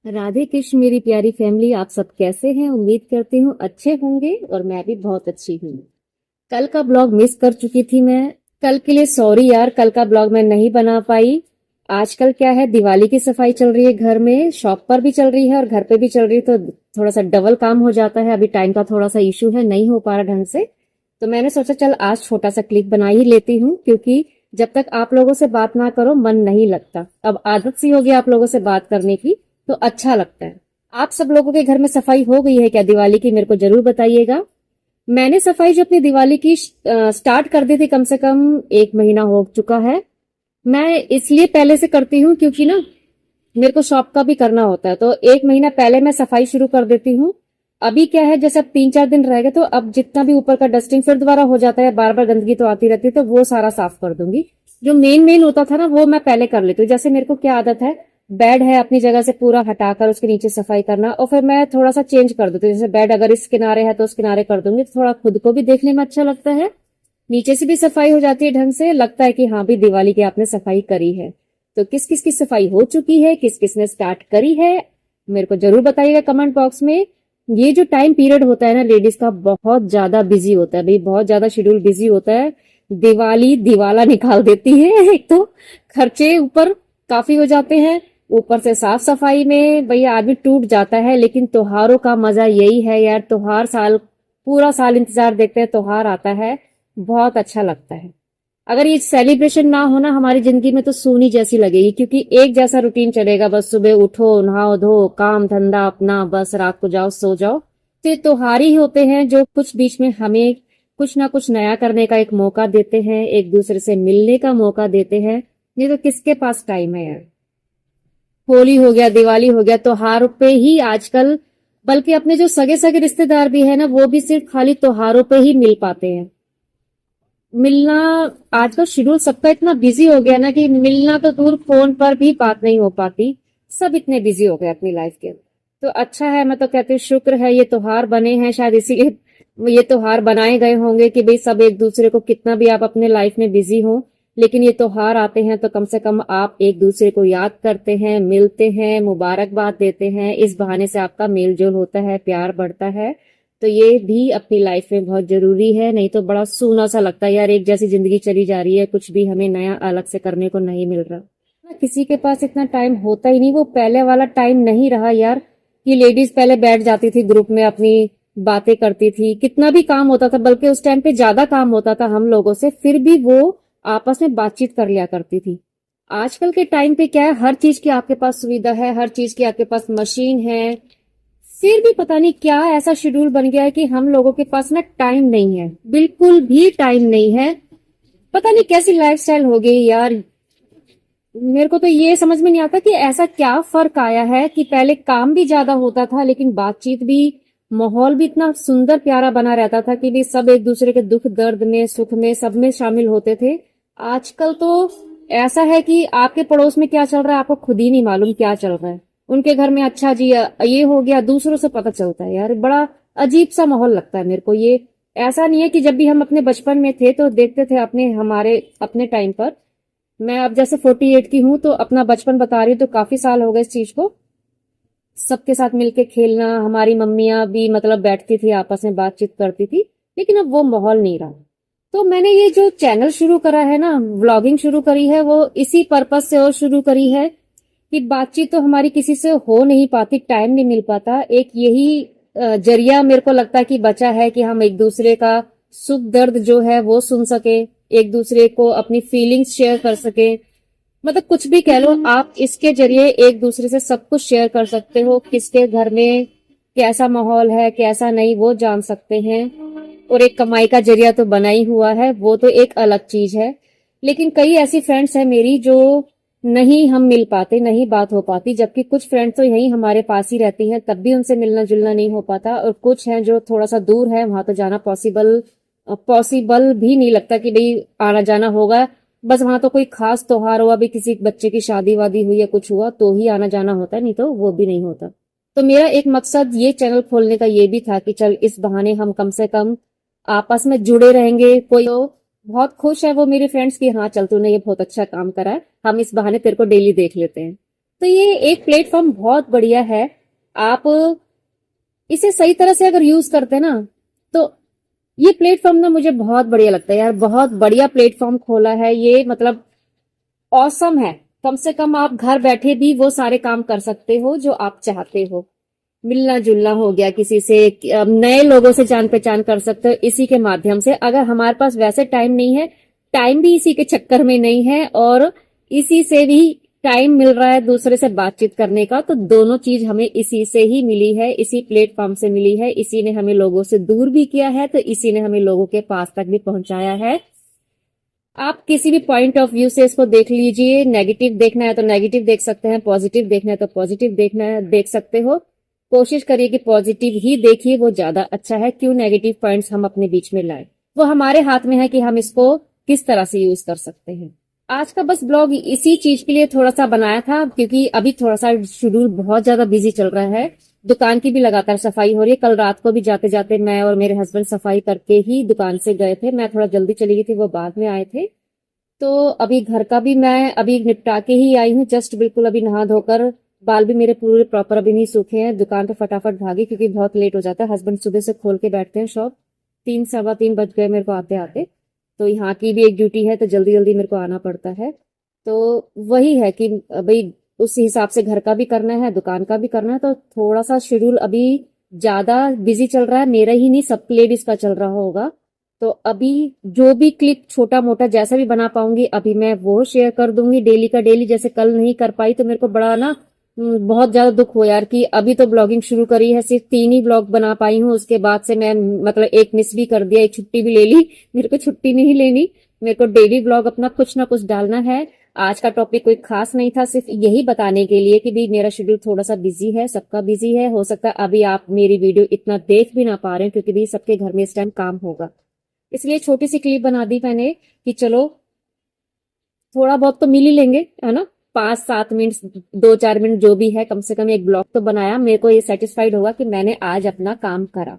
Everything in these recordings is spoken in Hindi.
राधे कृष्ण मेरी प्यारी फैमिली, आप सब कैसे हैं? उम्मीद करती हूँ अच्छे होंगे और मैं भी बहुत अच्छी हूँ। कल का ब्लॉग मिस कर चुकी थी मैं। कल के लिए सॉरी यार, कल का ब्लॉग मैं नहीं बना पाई। आजकल क्या है, दिवाली की सफाई चल रही है घर में, शॉप पर भी चल रही है और घर पे भी चल रही है, तो थोड़ा सा डबल काम हो जाता है। अभी टाइम का थोड़ा सा इशू है, नहीं हो पा रहा ढंग से। तो मैंने सोचा चल आज छोटा सा क्लिप बना ही लेती हूँ, क्योंकि जब तक आप लोगों से बात ना करो मन नहीं लगता। अब आदत सी होगी आप लोगों से बात करने की, तो अच्छा लगता है। आप सब लोगों के घर में सफाई हो गई है क्या दिवाली की? मेरे को जरूर बताइएगा। मैंने सफाई जो अपनी दिवाली की स्टार्ट कर दी थी, कम से कम 1 महीना हो चुका है। मैं इसलिए पहले से करती हूँ क्योंकि ना मेरे को शॉप का भी करना होता है, तो 1 महीना पहले मैं सफाई शुरू कर देती हूँ। अभी क्या है, जैसे अब 3-4 दिन रह गए, तो अब जितना भी ऊपर का डस्टिंग फिर दोबारा हो जाता है, बार बार गंदगी तो आती रहती है, तो वो सारा साफ कर दूंगी। जो मेन मेन होता था ना, वो मैं पहले कर लेती हूँ। जैसे मेरे को क्या आदत है, बेड है अपनी जगह से पूरा हटाकर उसके नीचे सफाई करना, और फिर मैं थोड़ा सा चेंज कर देती हूँ। जैसे बेड अगर इस किनारे है तो उस किनारे कर दूंगी, तो थोड़ा खुद को भी देखने में अच्छा लगता है। नीचे से भी सफाई हो जाती है ढंग से, लगता है कि हाँ भी दिवाली की आपने सफाई करी है। तो किस किस की सफाई हो चुकी है, किस किस ने स्टार्ट करी है, मेरे को जरूर बताइएगा कमेंट बॉक्स में। ये जो टाइम पीरियड होता है ना लेडीज का, बहुत ज्यादा बिजी होता है भाई, बहुत ज्यादा शेड्यूल बिजी होता है। दिवाली दिवाला निकाल देती है। एक तो खर्चे ऊपर काफी हो जाते हैं, ऊपर से साफ सफाई में भैया आदमी टूट जाता है। लेकिन त्योहारों का मजा यही है यार, त्योहार साल पूरा साल इंतजार देखते हैं, त्योहार आता है, बहुत अच्छा लगता है। अगर ये सेलिब्रेशन ना होना हमारी जिंदगी में, तो सूनी जैसी लगेगी, क्योंकि एक जैसा रूटीन चलेगा, बस सुबह उठो, नहाओ धो, काम धंधा अपना, बस रात को जाओ सो जाओ। तो ये त्योहार ही होते हैं जो कुछ बीच में हमें कुछ ना कुछ नया करने का एक मौका देते हैं, एक दूसरे से मिलने का मौका देते हैं। नहीं तो किसके पास टाइम है यार। होली हो गया, दिवाली हो गया, त्योहारों पे ही आजकल, बल्कि अपने जो सगे सगे रिश्तेदार भी है ना, वो भी सिर्फ खाली त्योहारों पे ही मिल पाते हैं। मिलना, आजकल शेड्यूल सबका इतना बिजी हो गया ना कि मिलना तो दूर, फोन पर भी बात नहीं हो पाती। सब इतने बिजी हो गए अपनी लाइफ के। तो अच्छा है, मैं तो कहती हूँ शुक्र है ये त्योहार बने हैं, शायद इसीलिए ये त्योहार बनाए गए होंगे कि भाई सब एक दूसरे को, कितना भी आप अपने लाइफ में बिजी हो, लेकिन ये त्योहार आते हैं तो कम से कम आप एक दूसरे को याद करते हैं, मिलते हैं, मुबारकबाद देते हैं। इस बहाने से आपका मेल जोल होता है, प्यार बढ़ता है। तो ये भी अपनी लाइफ में बहुत जरूरी है, नहीं तो बड़ा सूना सा लगता है यार, एक जैसी जिंदगी चली जा रही है, कुछ भी हमें नया अलग से करने को नहीं मिल रहा ना। किसी के पास इतना टाइम होता ही नहीं, वो पहले वाला टाइम नहीं रहा यार, कि लेडीज पहले बैठ जाती थी ग्रुप में, अपनी बातें करती थी, कितना भी काम होता था, बल्कि उस टाइम पे ज्यादा काम होता था हम लोगों से, फिर भी वो आपस में बातचीत कर लिया करती थी। आजकल के टाइम पे क्या है, हर चीज की आपके पास सुविधा है, हर चीज की आपके पास मशीन है, फिर भी पता नहीं क्या ऐसा शेड्यूल बन गया है कि हम लोगों के पास ना टाइम नहीं है, बिल्कुल भी टाइम नहीं है। पता नहीं कैसी लाइफस्टाइल हो गई यार। मेरे को तो ये समझ में नहीं आता कि ऐसा क्या फर्क आया है कि पहले काम भी ज्यादा होता था, लेकिन बातचीत भी, माहौल भी इतना सुंदर प्यारा बना रहता था कि भी सब एक दूसरे के दुख दर्द में, सुख में, सब में शामिल होते थे। आजकल तो ऐसा है कि आपके पड़ोस में क्या चल रहा है आपको खुद ही नहीं मालूम क्या चल रहा है। उनके घर में अच्छा जी ये हो गया, दूसरों से पता चलता है यार, बड़ा अजीब सा माहौल लगता है मेरे को ये। ऐसा नहीं है कि जब भी हम अपने बचपन में थे तो देखते थे अपने, हमारे अपने टाइम पर, मैं अब जैसे 48 की हूं, तो अपना बचपन बता रही हूँ, तो काफी साल हो गए इस चीज को। सबके साथ मिलके खेलना, हमारी मम्मियां भी मतलब बैठती थी, आपस में बातचीत करती थी, लेकिन अब वो माहौल नहीं रहा। तो मैंने ये जो चैनल शुरू करा है ना, व्लॉगिंग शुरू करी है, वो इसी पर्पस से और शुरू करी है कि बातचीत तो हमारी किसी से हो नहीं पाती, टाइम नहीं मिल पाता, एक यही जरिया मेरे को लगता है कि बचा है कि हम एक दूसरे का सुख दर्द जो है वो सुन सके, एक दूसरे को अपनी फीलिंग्स शेयर कर सके। मतलब कुछ भी कह लो आप, इसके जरिए एक दूसरे से सब कुछ शेयर कर सकते हो, किसके घर में कैसा माहौल है कैसा नहीं वो जान सकते हैं। और एक कमाई का जरिया तो बना ही हुआ है, वो तो एक अलग चीज है। लेकिन कई ऐसी फ्रेंड्स हैं मेरी जो नहीं हम मिल पाते, नहीं बात हो पाती, जबकि कुछ फ्रेंड्स तो यहीं हमारे पास ही रहती हैं, तब भी उनसे मिलना जुलना नहीं हो पाता। और कुछ हैं जो थोड़ा सा दूर है, वहां तो जाना पॉसिबल पॉसिबल भी नहीं लगता कि भाई आना जाना होगा। बस वहां तो कोई खास त्योहार हुआ, भी किसी बच्चे की शादी वादी हुई या कुछ हुआ तो ही आना जाना होता है, नहीं तो वो भी नहीं होता। तो मेरा एक मकसद ये चैनल खोलने का ये भी था कि चल इस बहाने हम कम से कम आपस में जुड़े रहेंगे। कोई तो बहुत खुश है वो मेरी फ्रेंड्स की, हाँ चल तूने ये बहुत अच्छा काम करा है, हम इस बहाने तेरे को डेली देख लेते हैं। तो ये एक प्लेटफॉर्म बहुत बढ़िया है। आप इसे सही तरह से अगर यूज करते हैं ना, तो ये प्लेटफॉर्म ना मुझे बहुत बढ़िया लगता है यार। बहुत बढ़िया प्लेटफॉर्म खोला है ये, मतलब ऑसम है। कम से कम आप घर बैठे भी वो सारे काम कर सकते हो जो आप चाहते हो। मिलना जुलना हो गया किसी से, नए लोगों से जान पहचान कर सकते हो इसी के माध्यम से। अगर हमारे पास वैसे टाइम नहीं है, टाइम भी इसी के चक्कर में नहीं है, और इसी से भी टाइम मिल रहा है दूसरे से बातचीत करने का, तो दोनों चीज हमें इसी से ही मिली है, इसी प्लेटफॉर्म से मिली है। इसी ने हमें लोगों से दूर भी किया है, तो इसी ने हमें लोगों के पास तक भी पहुंचाया है। आप किसी भी पॉइंट ऑफ व्यू से इसको देख लीजिए। नेगेटिव देखना है तो नेगेटिव देख सकते हैं, पॉजिटिव देखना है तो पॉजिटिव देखना है, देख सकते हो। कोशिश करिए कि पॉजिटिव ही देखिए, वो ज्यादा अच्छा है। क्यों नेगेटिव पॉइंट्स हम अपने बीच में लाए, वो हमारे हाथ में है कि हम इसको किस तरह से यूज कर सकते हैं। आज का बस ब्लॉग इसी चीज के लिए थोड़ा सा बनाया था, क्योंकि अभी थोड़ा सा शेड्यूल बहुत ज्यादा बिजी चल रहा है। दुकान की भी लगातार सफाई हो रही है। कल रात को भी जाते जाते मैं और मेरे हस्बैंड सफाई करके ही दुकान से गए थे। मैं थोड़ा जल्दी चली गई थी, वो बाद में आए थे। तो अभी घर का भी मैं अभी निपटा के ही आई हूँ, जस्ट बिल्कुल अभी नहा धोकर। बाल भी मेरे पूरे प्रॉपर अभी नहीं सूखे हैं। दुकान पे फटाफट भागी क्योंकि बहुत लेट हो जाता है। हस्बैंड सुबह से खोल के बैठते हैं शॉप, 3 सवा 3 बज गए मेरे को आते आते। तो यहाँ की भी एक ड्यूटी है, तो जल्दी जल्दी मेरे को आना पड़ता है। तो वही है कि भाई उस हिसाब से घर का भी करना है, दुकान का भी करना है, तो थोड़ा सा शेड्यूल अभी ज्यादा बिजी चल रहा है। मेरा ही नहीं, सब लेडीज का चल रहा होगा। तो अभी जो भी क्लिप छोटा मोटा जैसा भी बना पाऊंगी अभी मैं वो शेयर कर दूंगी डेली का डेली। जैसे कल नहीं कर पाई तो मेरे को बड़ा ना बहुत ज्यादा दुख हो यार, कि अभी तो ब्लॉगिंग शुरू करी है, सिर्फ 3 ही ब्लॉग बना पाई हूँ। उसके बाद से मैं मतलब एक मिस भी कर दिया, एक छुट्टी भी ले ली। मेरे को छुट्टी नहीं लेनी, मेरे को डेली ब्लॉग अपना कुछ ना कुछ डालना है। आज का टॉपिक कोई खास नहीं था, सिर्फ यही बताने के लिए कि भी मेरा शेड्यूल थोड़ा सा बिजी है, सबका बिजी है। हो सकता है अभी आप मेरी वीडियो इतना देख भी ना पा रहे हैं, क्योंकि भी सबके घर में इस टाइम काम होगा। इसलिए छोटी सी क्लिप बना दी मैंने कि चलो थोड़ा बहुत तो मिल ही लेंगे, है ना। 5-7 मिनट, 2-4 मिनट जो भी है, कम से कम एक ब्लॉग तो बनाया। मेरे को ये सेटिस्फाइड होगा कि मैंने आज अपना काम करा।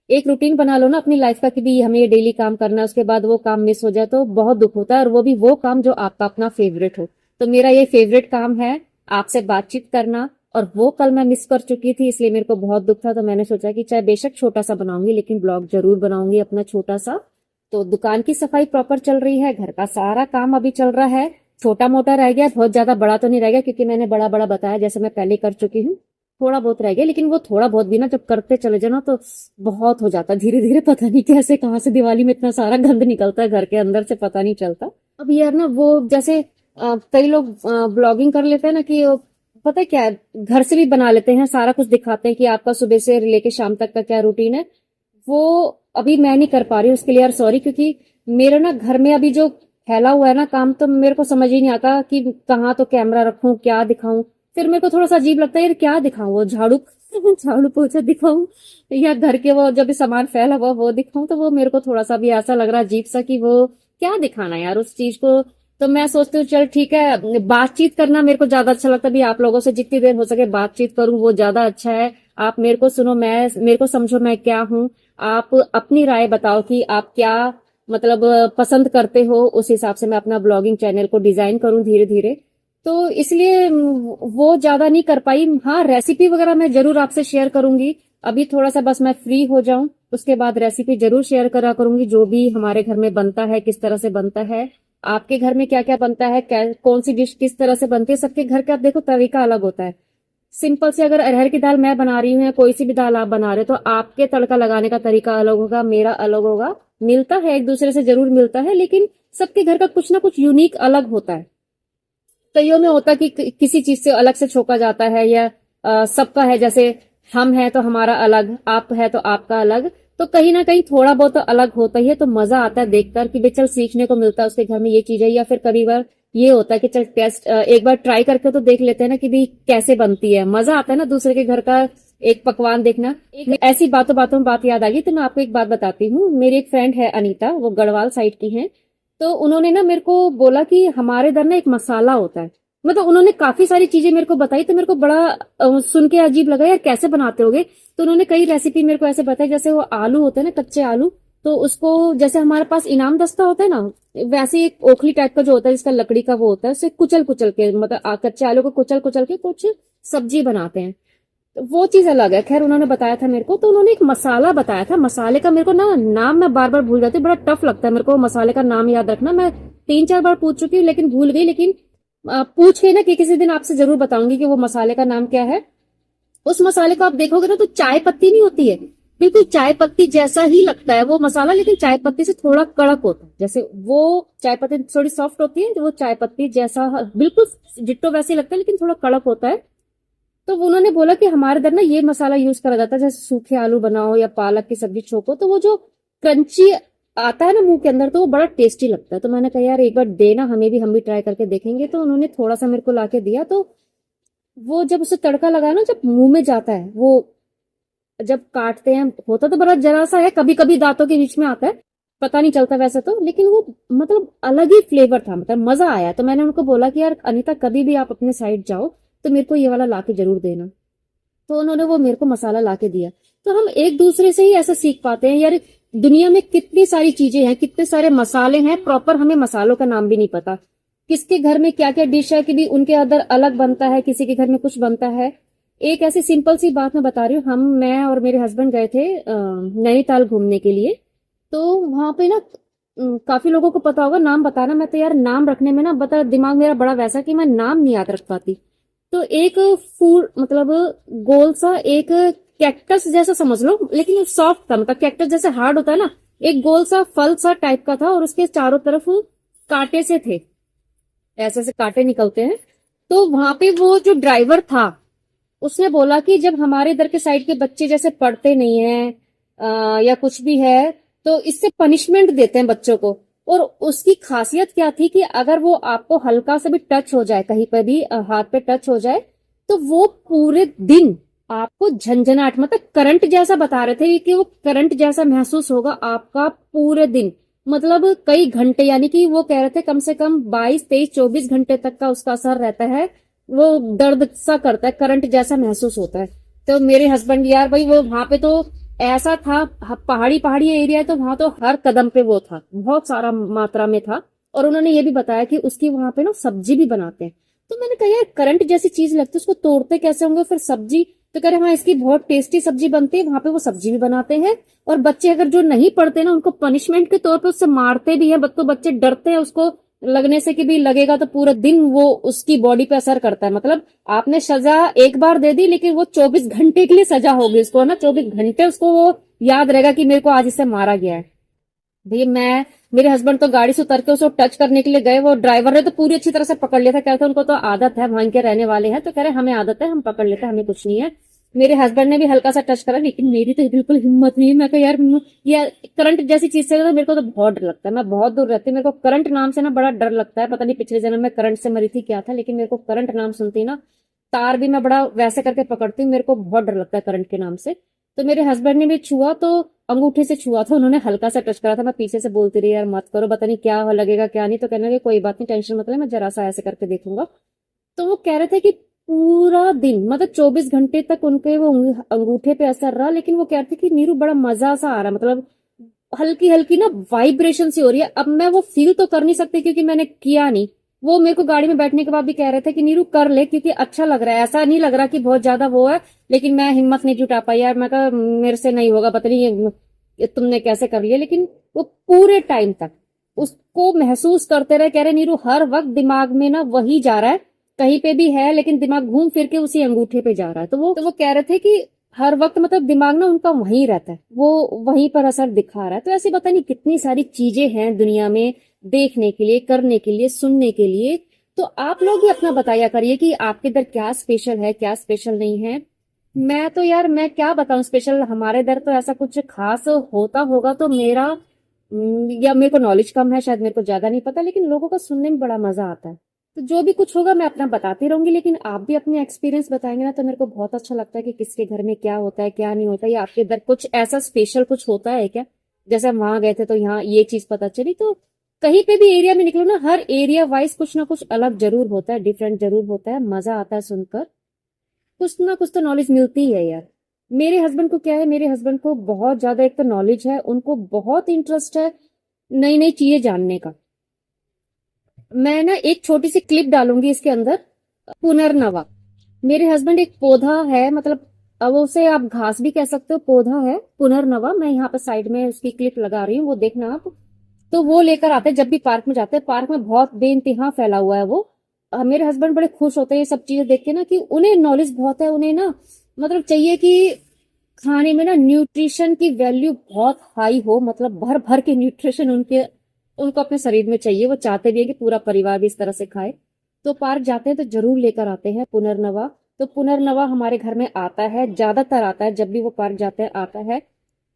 एक रूटीन बना लो ना अपनी लाइफ का कि भी हमें ये डेली काम करना है, उसके बाद वो काम मिस हो जाए तो बहुत दुख होता है। और वो भी वो काम जो आपका अपना फेवरेट हो। तो मेरा ये फेवरेट काम है आपसे बातचीत करना, और वो कल मैं मिस कर चुकी थी, इसलिए मेरे को बहुत दुख था। तो मैंने सोचा कि चाहे बेशक छोटा सा बनाऊंगी, लेकिन ब्लॉग जरूर बनाऊंगी अपना छोटा सा। तो दुकान की सफाई प्रॉपर चल रही है, घर का सारा काम अभी चल रहा है। छोटा मोटा रह गया, बहुत ज्यादा बड़ा तो नहीं रह गया, क्योंकि मैंने बड़ा बड़ा बताया जैसे मैं पहले कर चुकी हूँ। थोड़ा बहुत रह गया, लेकिन वो थोड़ा बहुत भी ना जब करते चले जाओ ना तो बहुत हो जाता धीरे धीरे। पता नहीं कैसे कहाँ से दिवाली में इतना सारा गंद निकलता है घर के अंदर से, पता नहीं चलता। अब यार ना वो जैसे कई लोग ब्लॉगिंग कर लेते हैं ना कि पता है क्या, घर से भी बना लेते हैं, सारा कुछ दिखाते हैं कि आपका सुबह से लेके शाम तक का क्या रूटीन है। वो अभी मैं नहीं कर पा रही हूँ, उसके लिए यार सॉरी। क्योंकि मेरा ना घर में अभी जो फैला हुआ है ना काम, तो मेरे को समझ ही नहीं आता कि कहाँ तो कैमरा रखूं, क्या दिखाऊं। फिर मेरे को थोड़ा सा अजीब लगता है यार, क्या दिखाऊं, वो झाड़ू झाड़ू पोछा दिखाऊं, या घर के वो जब भी सामान फैला हुआ वो दिखाऊं। तो वो मेरे को थोड़ा सा भी ऐसा लग रहा है अजीब सा कि वो क्या दिखाना यार उस चीज को। तो मैं सोचती हूँ चल ठीक है, बातचीत करना मेरे को ज्यादा अच्छा लगता है। भी आप लोगों से जितनी देर हो सके बातचीत करूं वो ज्यादा अच्छा है। आप मेरे को सुनो, मैं मेरे को समझो मैं क्या हूँ। आप अपनी राय बताओ कि आप क्या मतलब पसंद करते हो, उस हिसाब से मैं अपना ब्लॉगिंग चैनल को डिजाइन करूं धीरे धीरे। तो इसलिए वो ज्यादा नहीं कर पाई। हाँ, रेसिपी वगैरह मैं जरूर आपसे शेयर करूंगी। अभी थोड़ा सा बस मैं फ्री हो जाऊं, उसके बाद रेसिपी जरूर शेयर करा करूंगी। जो भी हमारे घर में बनता है, किस तरह से बनता है, आपके घर में क्या क्या बनता है, कौन सी डिश किस तरह से बनती है, सबके घर का देखो तरीका अलग होता है। सिंपल से अगर अरहर की दाल मैं बना रही हूँ या कोई सी भी दाल आप बना रहे हो, तो आपके तड़का लगाने का तरीका अलग होगा, मेरा अलग होगा। मिलता है एक दूसरे से जरूर मिलता है, लेकिन सबके घर का कुछ ना कुछ यूनिक अलग होता है। कईयों में होता कि किसी चीज से अलग से छोका जाता है, या सबका है जैसे हम है तो हमारा अलग, आप है तो आपका अलग। तो कहीं ना कहीं थोड़ा बहुत तो अलग होता ही है। तो मजा आता है देखकर कि भाई चल सीखने को मिलता है उसके घर में ये चीज है। या फिर कभी बार ये होता है कि चल टेस्ट एक बार ट्राई करके तो देख लेते हैं ना कि भाई कैसे बनती है। मजा आता है ना दूसरे के घर का एक पकवान देखना। एक ऐसी बातों बातों में बात याद आ गई, तो मैं आपको एक बात बताती हूँ। मेरी एक फ्रेंड है अनीता, वो गढ़वाल साइड की है। तो उन्होंने ना मेरे को बोला कि हमारे इधर ना एक मसाला होता है। मतलब उन्होंने काफी सारी चीजें मेरे को बताई, तो मेरे को बड़ा सुन के अजीब लगा यार कैसे बनाते होगे। तो उन्होंने कई रेसिपी मेरे को ऐसे बताई, जैसे वो आलू होते हैं ना, कच्चे आलू, तो उसको जैसे हमारे पास इनाम दस्ता होता है ना, वैसे एक ओखली टाइप का जो होता है जिसका लकड़ी का वो होता है, उसे कुचल कुचल के मतलब कच्चे आलू को कुचल कुचल के कुछ सब्जी बनाते हैं। तो वो चीज अलग है। खैर उन्होंने बताया था मेरे को, तो उन्होंने एक मसाला बताया था। मसाले का मेरे को ना नाम मैं बार बार भूल जाती हूँ, बड़ा टफ लगता है मेरे को मसाले का नाम याद रखना। मैं 3-4 बार पूछ चुकी हूँ लेकिन भूल गई। लेकिन पूछ के ना कि किसी दिन आपसे जरूर बताऊंगी कि वो मसाले का नाम क्या है। उस मसाले को आप देखोगे ना तो चाय पत्ती नहीं होती है, बिल्कुल चाय पत्ती जैसा ही लगता है वो मसाला, लेकिन चाय पत्ती से थोड़ा कड़क होता है। जैसे वो चाय पत्ती थोड़ी सॉफ्ट होती है, वो चाय पत्ती जैसा बिल्कुल डिट्टो वैसे ही लगता है, लेकिन थोड़ा कड़क होता है। तो उन्होंने बोला कि हमारे इधर ना ये मसाला यूज करा जाता है, जैसे सूखे आलू बनाओ या पालक की सब्जी छोको तो वो जो क्रंची आता है ना मुंह के अंदर, तो वो बड़ा टेस्टी लगता है। तो मैंने कहा यार एक बार देना हमें भी, हम भी ट्राई करके देखेंगे। तो उन्होंने थोड़ा सा मेरे को लाके दिया। तो वो जब उसे तड़का लगाया ना, जब मुंह में जाता है वो, जब काटते हैं होता तो बड़ा जरा सा है, कभी कभी दांतों के बीच में आता है, पता नहीं चलता वैसे तो, लेकिन वो मतलब अलग ही फ्लेवर था, मतलब मजा आया। तो मैंने उनको बोला कि यार अनीता कभी भी आप अपने साइड जाओ तो मेरे को ये वाला ला के जरूर देना। तो उन्होंने वो मेरे को मसाला ला के दिया। तो हम एक दूसरे से ही ऐसा सीख पाते हैं यार, दुनिया में कितनी सारी चीजें हैं, कितने सारे मसाले हैं, प्रॉपर हमें मसालों का नाम भी नहीं पता। किसके घर में क्या क्या डिश है कि भी उनके अंदर अलग बनता है, किसी के घर में कुछ बनता है। एक ऐसी सिंपल सी बात मैं बता रही हूँ। मैं और मेरे हस्बैंड गए थे नैनीताल घूमने के लिए। तो वहां पे ना काफी लोगों को पता होगा, नाम बताना। मैं तो यार नाम रखने में ना बता, दिमाग मेरा बड़ा वैसा कि मैं नाम नहीं याद रख पाती। तो एक फूल मतलब गोल सा एक कैक्टस जैसा समझ लो, लेकिन सॉफ्ट था, मतलब कैक्टस जैसे हार्ड होता है ना, एक गोल सा फल सा टाइप का था, और उसके चारों तरफ कांटे से थे, ऐसे ऐसे कांटे निकलते हैं। तो वहां पे वो जो ड्राइवर था उसने बोला कि जब हमारे इधर के साइड के बच्चे जैसे पढ़ते नहीं है या कुछ भी है, तो इससे पनिशमेंट देते हैं बच्चों को। और उसकी खासियत क्या थी कि अगर वो आपको हल्का से भी टच हो जाए, कहीं पर भी हाथ पे टच हो जाए, तो वो पूरे दिन आपको झंझनाहट मतलब करंट जैसा बता रहे थे कि वो करंट जैसा महसूस होगा आपका पूरे दिन, मतलब कई घंटे। यानी कि वो कह रहे थे कम से कम 22, 23, 24 घंटे तक का उसका असर रहता है। वो दर्द सा करता है, करंट जैसा महसूस होता है। तो मेरे हस्बैंड यार भाई वो वहां पे तो ऐसा था, पहाड़ी पहाड़ी एरिया है, तो वहां तो हर कदम पे वो था, बहुत सारा मात्रा में था। और उन्होंने ये भी बताया कि उसकी वहां पे ना सब्जी भी बनाते हैं। तो मैंने कहा यार करंट जैसी चीज लगती है, उसको तोड़ते कैसे होंगे फिर सब्जी? तो कह रहे हाँ इसकी बहुत टेस्टी सब्जी बनती है, वहां पे वो सब्जी भी बनाते हैं। और बच्चे अगर जो नहीं पढ़ते ना उनको पनिशमेंट के तौर पे उससे मारते भी हैं। तो बच्चे डरते हैं उसको लगने से कि भी लगेगा तो पूरा दिन वो उसकी बॉडी पे असर करता है। मतलब आपने सजा एक बार दे दी, लेकिन वो 24 घंटे के लिए सजा होगी उसको ना, 24 घंटे उसको वो याद रहेगा कि मेरे को आज इससे मारा गया है। भैया मेरे हस्बैंड तो गाड़ी से उतर के उसको टच करने के लिए गए, वो ड्राइवर ने तो पूरी अच्छी तरह से पकड़ लिया था। कह रहे थे उनको तो आदत है, वहां के रहने वाले हैं, तो कह रहे हमें आदत है, हम पकड़ लेते हैं, हमें कुछ नहीं है। मेरे हस्बैंड ने भी हल्का सा टच करा, लेकिन मेरी तो बिल्कुल हिम्मत नहीं है। मैं कहा यार करंट जैसी चीज से तो मेरे को तो बहुत डर लगता है, मैं बहुत दूर रहती हूँ। मेरे को करंट नाम से ना बड़ा डर लगता है, पता नहीं पिछले जन्म में करंट से मरी थी क्या था, लेकिन मेरे को करंट नाम सुनती ना, तार भी मैं बड़ा वैसे करके पकड़ती हूँ, मेरे को बहुत डर लगता है करंट के नाम से। तो मेरे हस्बैंड ने भी छुआ, तो अंगूठे से छुआ था उन्होंने, हल्का सा टच करा था। मैं पीछे से बोलती रही यार मत करो, पता नहीं क्या लगेगा क्या नहीं। तो कहने लगे कोई बात नहीं, टेंशन मत ले, मैं जरा सा ऐसे करके देखूंगा। तो वो कह रहे थे कि पूरा दिन मतलब 24 घंटे तक उनके वो अंगूठे पे असर रहा। लेकिन वो कह रहे थे कि नीरू बड़ा मजा सा आ रहा है, मतलब हल्की हल्की ना वाइब्रेशन सी हो रही है। अब मैं वो फील तो कर नहीं सकती क्योंकि मैंने किया नहीं। वो मेरे को गाड़ी में बैठने के बाद भी कह रहे थे कि नीरू कर ले, क्योंकि अच्छा लग रहा है, ऐसा नहीं लग रहा कि बहुत ज्यादा वो है। लेकिन मैं हिम्मत नहीं जुटा पाई यार, मैं कहा मेरे से नहीं होगा, पता नहीं ये तुमने कैसे कर लिया। लेकिन वो पूरे टाइम तक उसको महसूस करते रहे। कह रहे नीरू हर वक्त दिमाग में ना वही जा रहा है, कहीं पे भी है लेकिन दिमाग घूम फिर के उसी अंगूठे पे जा रहा है। तो वो कह रहे थे कि हर वक्त मतलब दिमाग ना उनका वहीं रहता है, वो वहीं पर असर दिखा रहा है। तो ऐसी पता नहीं कितनी सारी चीजें हैं दुनिया में देखने के लिए, करने के लिए, सुनने के लिए। तो आप लोग ही अपना बताया करिए कि आपके इधर क्या स्पेशल है, क्या स्पेशल नहीं है। मैं तो यार मैं क्या बताऊं स्पेशल, हमारे इधर तो ऐसा कुछ खास होता होगा तो मेरा या मेरे को नॉलेज कम है शायद, मेरे को ज्यादा नहीं पता, लेकिन लोगों का सुनने में बड़ा मजा आता है। तो जो भी कुछ होगा मैं अपना बताती रहूंगी, लेकिन आप भी अपने एक्सपीरियंस बताएंगे ना तो मेरे को बहुत अच्छा लगता है कि किसके घर में क्या होता है क्या नहीं होता, या आपके इधर कुछ ऐसा स्पेशल कुछ होता है क्या। जैसे हम वहां गए थे तो यहाँ ये चीज पता चली। तो कहीं पे भी एरिया में निकलो ना, हर एरिया वाइज कुछ ना कुछ अलग जरूर होता है, डिफरेंट जरूर होता है, मजा आता है सुनकर, कुछ ना कुछ तो नॉलेज मिलती ही है यार। मेरे हस्बैंड को क्या है, मेरे हस्बैंड को बहुत ज्यादा एक तो नॉलेज है, उनको बहुत इंटरेस्ट है नई नई चीजें जानने का। मैं ना एक छोटी सी क्लिप डालूंगी इसके अंदर। पुनर्नवा, मेरे हस्बैंड एक पौधा है, मतलब अब उसे आप घास भी कह सकते हो, पौधा है पुनर्नवा। मैं यहाँ पे साइड में उसकी क्लिप लगा रही हूँ, वो देखना आप। तो वो लेकर आते हैं जब भी पार्क में जाते हैं। पार्क में बहुत बेइंतहा फैला हुआ है वो। मेरे हस्बैंड बड़े खुश होते हैं ये सब चीजें देख के ना, कि उन्हें नॉलेज बहुत है। उन्हें ना मतलब चाहिए कि खाने में ना न्यूट्रिशन की वैल्यू बहुत हाई हो, मतलब भर भर के न्यूट्रिशन उनके उनको अपने शरीर में चाहिए। वो चाहते भी है कि पूरा परिवार भी इस तरह से खाए। तो पार्क जाते हैं तो जरूर लेकर आते हैं पुनर्नवा। तो पुनर्नवा हमारे घर में आता है, ज्यादातर आता है जब भी वो पार्क जाते हैं आता है।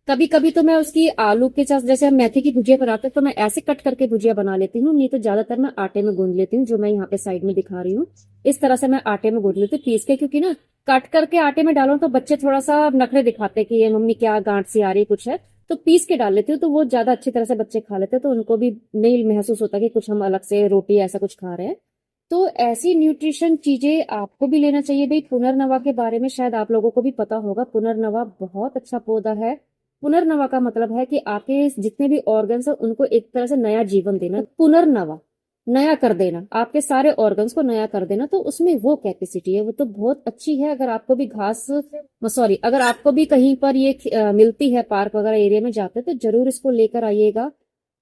कभी कभी तो मैं उसकी आलू के साथ, जैसे हम मेथी की भुजिया बनाते हैं तो मैं ऐसे कट करके भुजिया बना लेती हूँ, नहीं तो ज्यादातर मैं आटे में गूंद लेती हूँ, जो मैं यहाँ पे साइड में दिखा रही हूँ। इस तरह से मैं आटे में गूंद लेती हूँ पीस के, क्योंकि ना काट करके आटे में डालो तो बच्चे थोड़ा सा नखरे दिखाते हैं कि ये मम्मी क्या गांठ सी आ रही है कुछ है। तो पीस के डाल लेती हूँ तो वो ज्यादा अच्छी तरह से बच्चे खा लेते हैं, तो उनको भी नहीं महसूस होता कि कुछ हम अलग से रोटी ऐसा कुछ खा रहे हैं। तो ऐसी न्यूट्रिशन चीजें आपको भी लेना चाहिए भाई। पुनर्नवा के बारे में शायद आप लोगों को भी पता होगा, पुनर्नवा बहुत अच्छा पौधा है। पुनर्नवा का मतलब है कि आपके जितने भी ऑर्गन्स हैं उनको एक तरह से नया जीवन देना। पुनर्नवा, नया कर देना, आपके सारे ऑर्गन्स को नया कर देना। तो उसमें वो कैपेसिटी है, वो तो बहुत अच्छी है। अगर आपको भी घास, सॉरी, अगर आपको भी कहीं पर ये मिलती है पार्क वगैरह एरिया में जाते तो जरूर इसको लेकर आइएगा।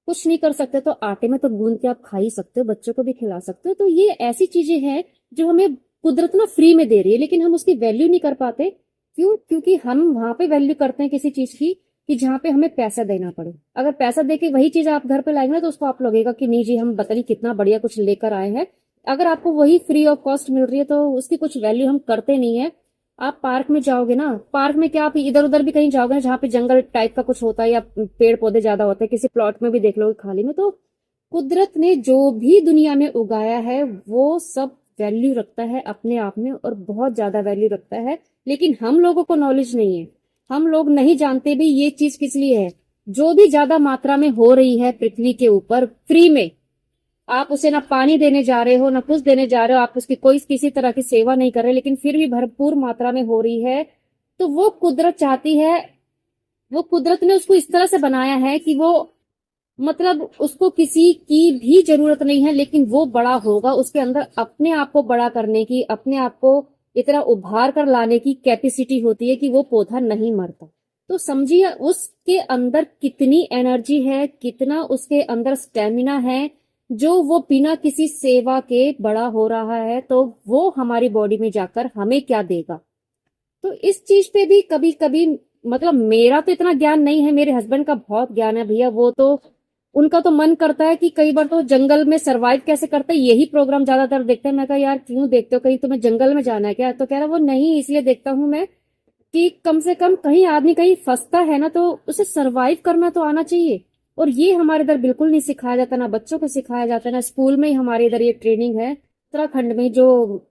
कुछ नहीं कर सकते तो आटे में तो गूंद के आप खा ही सकते हो, बच्चों को भी खिला सकते हो। तो ये ऐसी चीजें हैं जो हमें कुदरत ना फ्री में दे रही है, लेकिन हम उसकी वैल्यू नहीं कर पाते। क्यों? क्योंकि हम वहां पे वैल्यू करते हैं किसी चीज की कि जहाँ पे हमें पैसा देना पड़े। अगर पैसा दे के वही चीज आप घर पे लाएंगे ना तो उसको आप लगेगा कि नहीं जी, हम पता नहीं कितना बढ़िया कुछ लेकर आए हैं। अगर आपको वही फ्री ऑफ कॉस्ट मिल रही है तो उसकी कुछ वैल्यू हम करते नहीं है। आप पार्क में जाओगे ना, पार्क में क्या, आप इधर उधर भी कहीं जाओगे ना जहाँ पे जंगल टाइप का कुछ होता है या पेड़ पौधे ज्यादा होते हैं, किसी प्लॉट में भी देख लोगे खाली में, तो कुदरत ने जो भी दुनिया में उगाया है वो सब वैल्यू रखता है अपने आप में, और बहुत ज्यादा वैल्यू रखता है। लेकिन हम लोगों को नॉलेज नहीं है, हम लोग नहीं जानते भी ये चीज किस लिए है। जो भी ज्यादा मात्रा में हो रही है पृथ्वी के ऊपर फ्री में, आप उसे ना पानी देने जा रहे हो ना कुछ देने जा रहे हो, आप उसकी कोई किसी तरह की सेवा नहीं कर रहे, लेकिन फिर भी भरपूर मात्रा में हो रही है। तो वो कुदरत चाहती है, वो कुदरत ने उसको इस तरह से बनाया है कि वो, मतलब उसको किसी की भी जरूरत नहीं है, लेकिन वो बड़ा होगा। उसके अंदर अपने आप को बड़ा करने की, अपने आप को इतना उभार कर लाने की कैपेसिटी होती है कि वो पौधा नहीं मरता। तो समझिए उसके अंदर कितनी एनर्जी है, कितना उसके अंदर स्टेमिना है, जो वो बिना किसी सेवा के बड़ा हो रहा है। तो वो हमारी बॉडी में जाकर हमें क्या देगा। तो इस चीज पे भी कभी कभी, मतलब मेरा तो इतना ज्ञान नहीं है, मेरे हस्बैंड का बहुत ज्ञान है भैया। वो तो, उनका तो मन करता है कि कई बार तो जंगल में सरवाइव कैसे करते हैं यही प्रोग्राम ज्यादातर देखते हैं। मैं कहा यार क्यों देखते हो, कहीं तुम्हें जंगल में जाना है क्या? तो कह रहा वो नहीं, इसलिए देखता हूं मैं कि कम से कम कहीं आदमी कहीं फंसता है ना तो उसे सरवाइव करना तो आना चाहिए। और ये हमारे इधर बिल्कुल नहीं सिखाया जाता, ना बच्चों को सिखाया जाता, ना स्कूल में ही हमारे इधर ये ट्रेनिंग है। उत्तराखंड में जो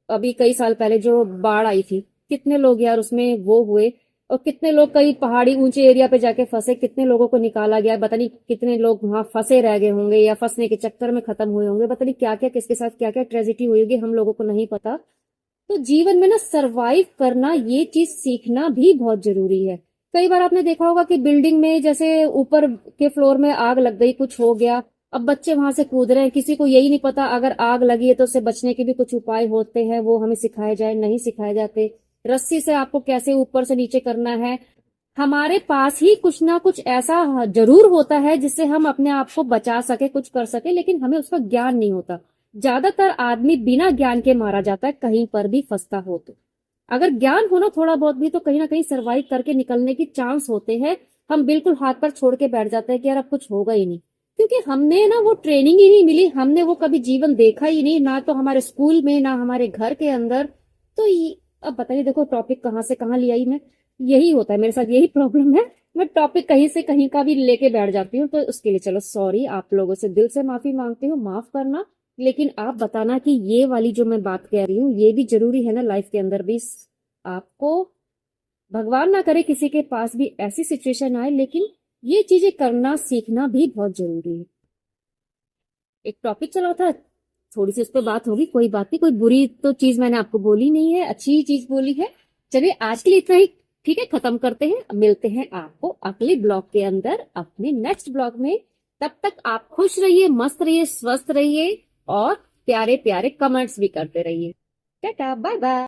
अभी कई साल पहले जो बाढ़ आई थी, कितने लोग यार उसमें वो हुए, और कितने लोग कई पहाड़ी ऊंचे एरिया पे जाके फंसे, कितने लोगों को निकाला गया, पता नहीं कितने लोग वहां फंसे रह गए होंगे या फंसने के चक्कर में खत्म हुए होंगे, पता नहीं क्या क्या किसके साथ क्या क्या ट्रेजिडी हुई होगी, हम लोगों को नहीं पता। तो जीवन में ना सरवाइव करना, ये चीज सीखना भी बहुत जरूरी है। कई बार आपने देखा होगा कि बिल्डिंग में जैसे ऊपर के फ्लोर में आग लग गई, कुछ हो गया, अब बच्चे वहां से कूद रहे हैं, किसी को यही नहीं पता अगर आग लगी है तो उससे बचने के भी कुछ उपाय होते हैं, वो हमें सिखाए जाए, नहीं सिखाए जाते। रस्सी से आपको कैसे ऊपर से नीचे करना है, हमारे पास ही कुछ ना कुछ ऐसा जरूर होता है जिससे हम अपने आप को बचा सके, कुछ कर सके, लेकिन हमें उसका ज्ञान नहीं होता। ज्यादातर आदमी बिना ज्ञान के मारा जाता है कहीं पर भी फंसता हो तो। अगर ज्ञान हो ना थोड़ा बहुत भी, तो कहीं ना कहीं सरवाइव करके निकलने की चांस होते हैं। हम बिल्कुल हाथ पर छोड़ के बैठ जाते हैं कि यार अब कुछ होगा ही नहीं, क्योंकि हमने ना वो ट्रेनिंग ही नहीं मिली, हमने वो कभी जीवन देखा ही नहीं, ना तो हमारे स्कूल में ना हमारे घर के अंदर। तो अब बताइए, देखो टॉपिक कहाँ से कहाँ ले आई मैं। यही होता है मेरे साथ, यही प्रॉब्लम है। मैं टॉपिक कहीं से कहीं का भी लेके बैठ जाती हूँ, तो उसके लिए चलो सॉरी, आप लोगों से दिल से माफी मांगती हूँ, माफ करना। लेकिन आप बताना कि ये वाली जो मैं बात कह रही हूँ ये भी जरूरी है ना लाइफ के अंदर भी। आपको भगवान ना करे किसी के पास भी ऐसी सिचुएशन आए, लेकिन ये चीजें करना सीखना भी बहुत जरूरी है। एक टॉपिक चला था, थोड़ी सी उस पर बात होगी, कोई बात नहीं, कोई बुरी तो चीज मैंने आपको बोली नहीं है, अच्छी ही चीज बोली है। चलिए आज के लिए इतना ही ठीक है, खत्म करते हैं, मिलते हैं आपको अगले ब्लॉग के अंदर अपने नेक्स्ट ब्लॉग में। तब तक आप खुश रहिए, मस्त रहिए, स्वस्थ रहिए और प्यारे प्यारे कमेंट्स भी करते रहिए। टाटा, बाय बाय।